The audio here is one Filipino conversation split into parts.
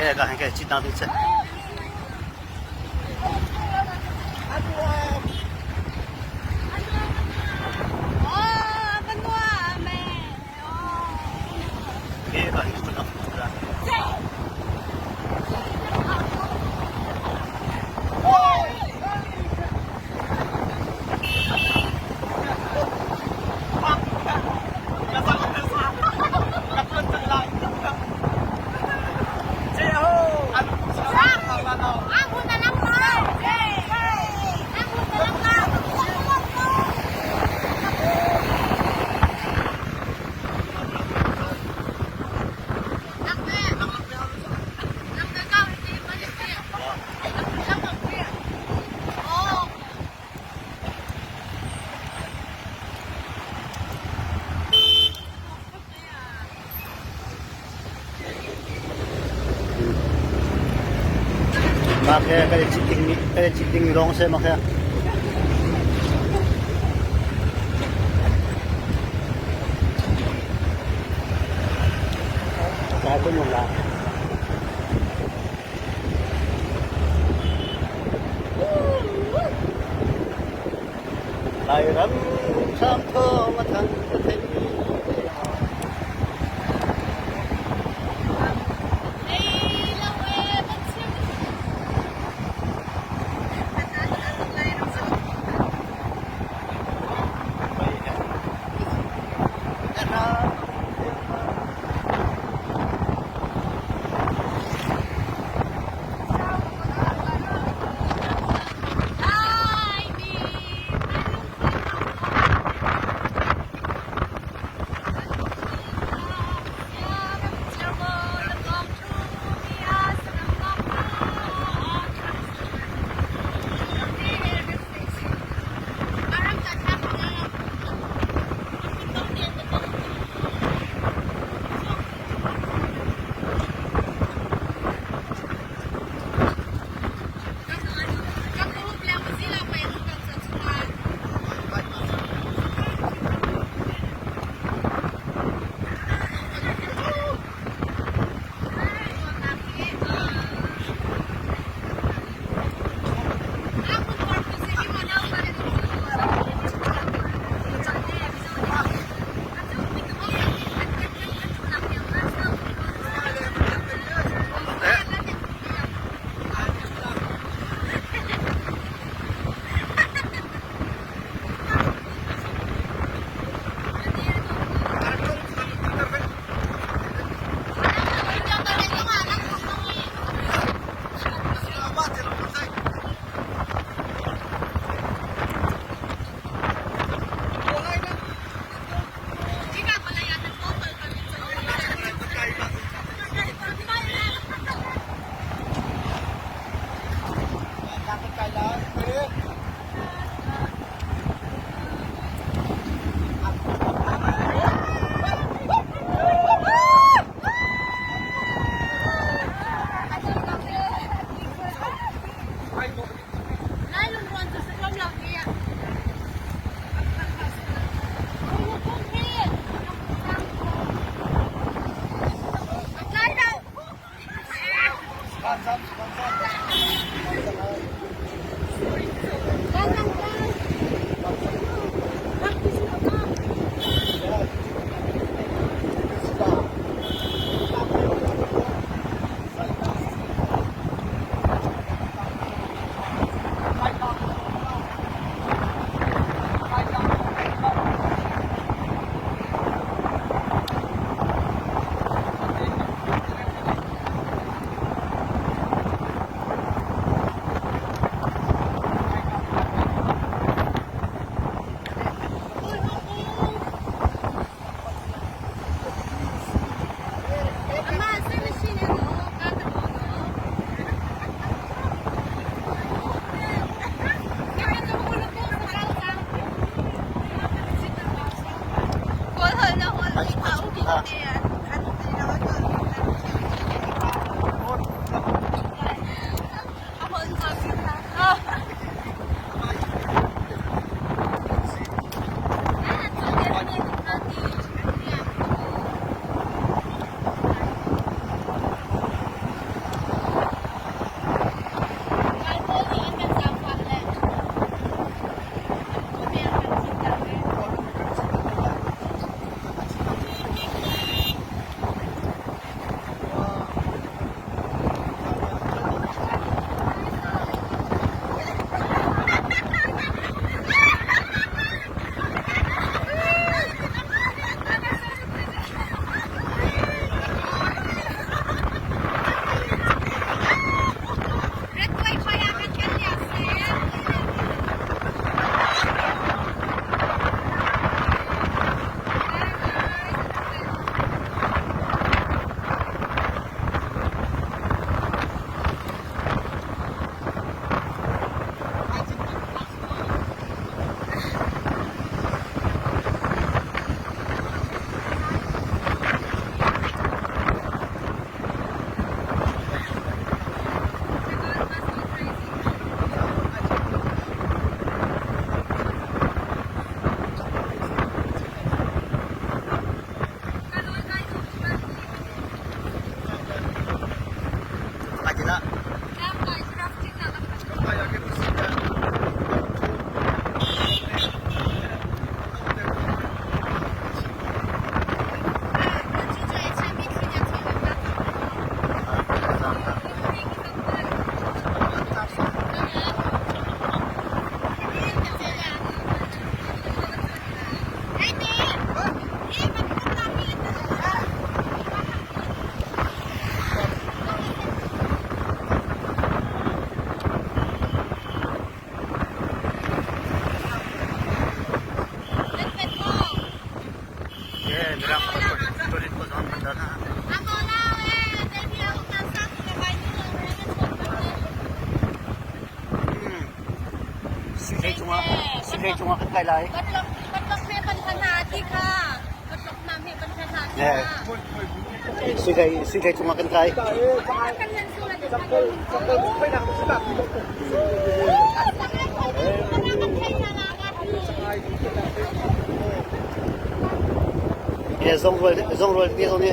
Kaya kahin kaya cheat natin siya. Kaya kahin cheat natin siya. Makanya kaya cheating wrong saya makanya. Sabi mo lang. Layram sampo matang katin. sige cuma kan kai lai. ก็ลกเมปัญชนาที่ค่ะก็ลกน้ำเมปัญชนาที่ Ya. ค่ะ Sige cuma kan kai. กันเงินสุรจะไม่หนักสุดแบบที่ต้อง Ya zong roll dia tu ni.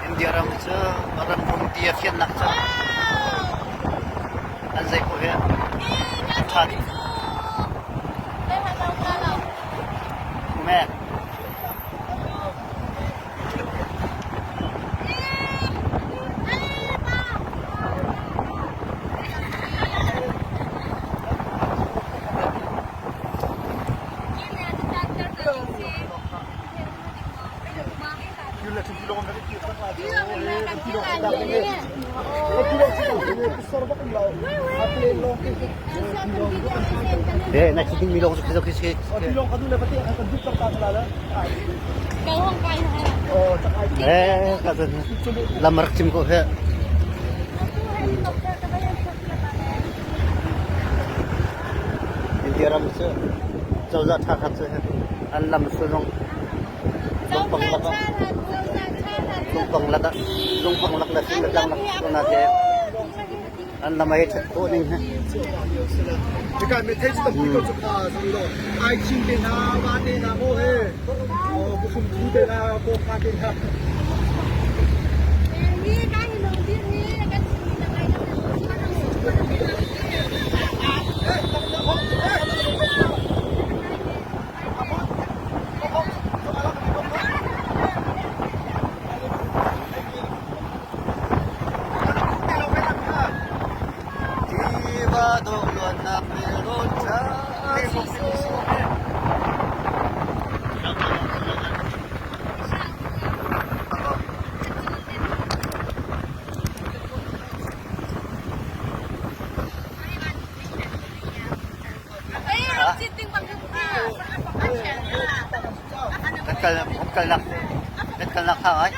India ram cha orang pun dia fian nak cha. Anzai ko ya. Than. ได้มาเราค่ะเรา Mẹ. Eh, nak citing milong sikit. Bilong ka doon, pati ang kanduk ng kakalala. Gawang kain na Oh, tsaka ay Kata lamar cim ko ya. India ram cha. Chawza tha khat cha. An lam sunong. เจ้าพระชาติเจ้าพระชาติ Lumpang lak la sing lang na te. An lamay chat ko ning ha. 그러니까 메테지도 불도 좋다. 그리고 아이칭대나 와대나 뭐해. 무슨 부대나 뭐 가대나. นี่ได้ลงที่นี่กันสีทำไมต้อง Tiba duluan na meron sa Katkal nak hang ay.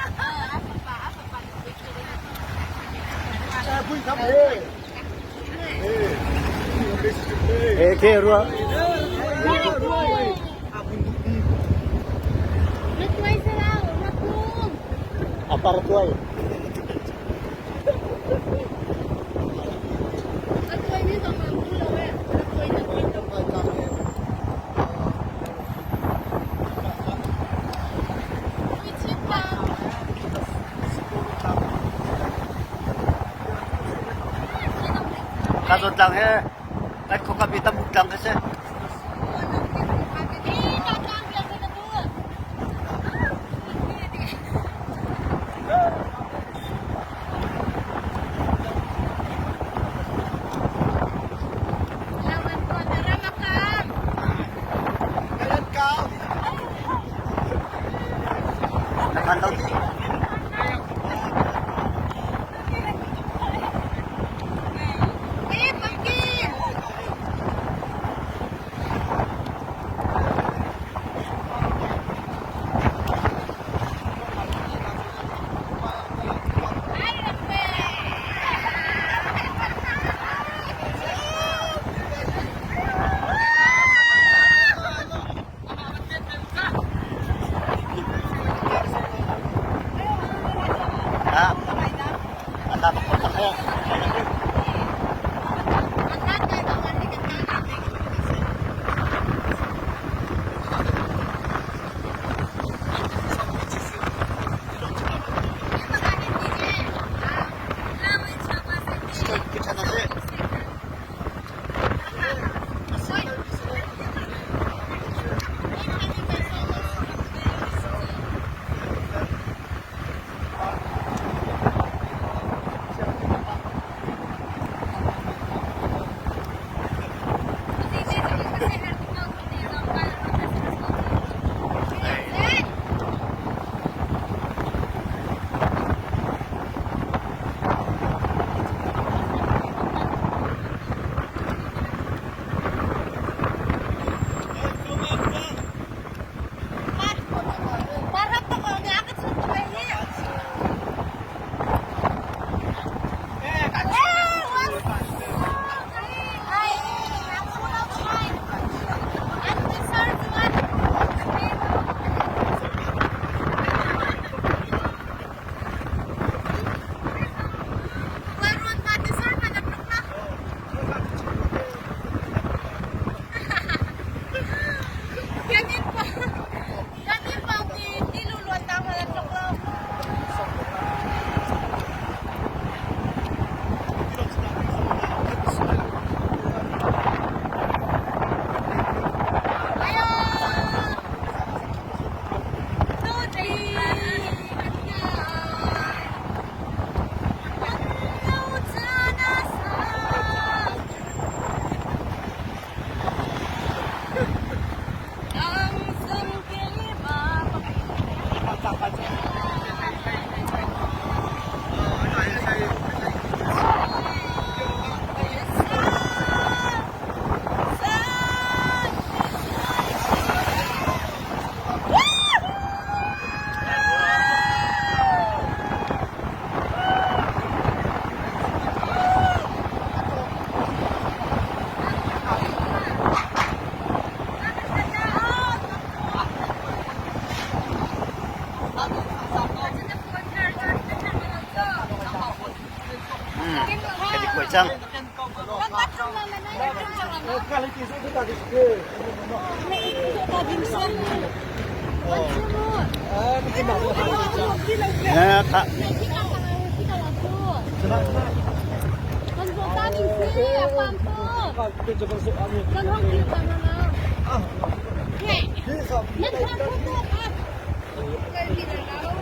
Ke ruwa. Natuloy sila, natung. Apar tuay. Natuloy nito ang magulo eh. Natuloy na dito. Witchit lang. Kasod lang he. Kahit ko kapitan lang kasi. Tatang lang na po. Lawan ko, darama ka. Kailan ka? Nakandaw di. Eh, bakit? Ay, naku. chăng Các bác trong này là này trong này nó Kali ti so ta dis ke. này itu tadi sih. Mungkin nak buat nè thà Kita lagu. Senang. Kan bukan sih, apa tuh? Kita coba so ani. Kan hong di mana lah. Ah. Hei, Ni sab. nan kan bukan kan. Kan di dalam.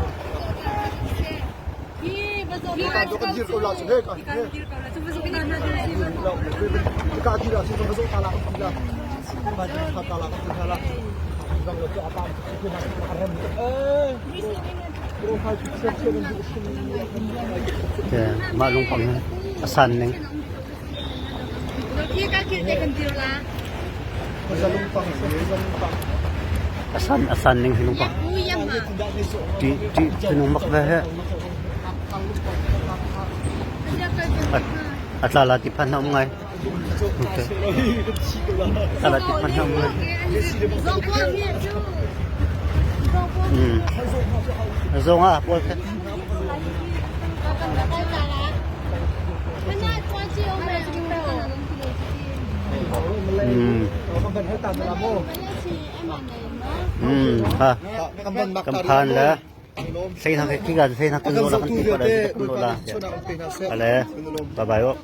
Hi, betul. Kan tu kan jir kau lah sih kan. Cuba kita nak jadi. Dekat dia sih tu masuk talak kita. Banyak talak kita lah. Bang tu apa? Kita nak haram. Bro hai kita sini di sini. kìa mà lung phẳng sàn này Dia kaki dia kentil lah. Masa lumpang sini, lumpang. sàn này lung phẳng Uyang mah. Tidak besok. đi nung mắc về Dia kerja. at lalatipan na ngay okay lalatipan na ngay Zongguang dia tu. zo nga po ka Kampan hitam dalam ha Kampan makar. kampan la say na kigan say na kuno la kan tipo la kuno la ale bye bye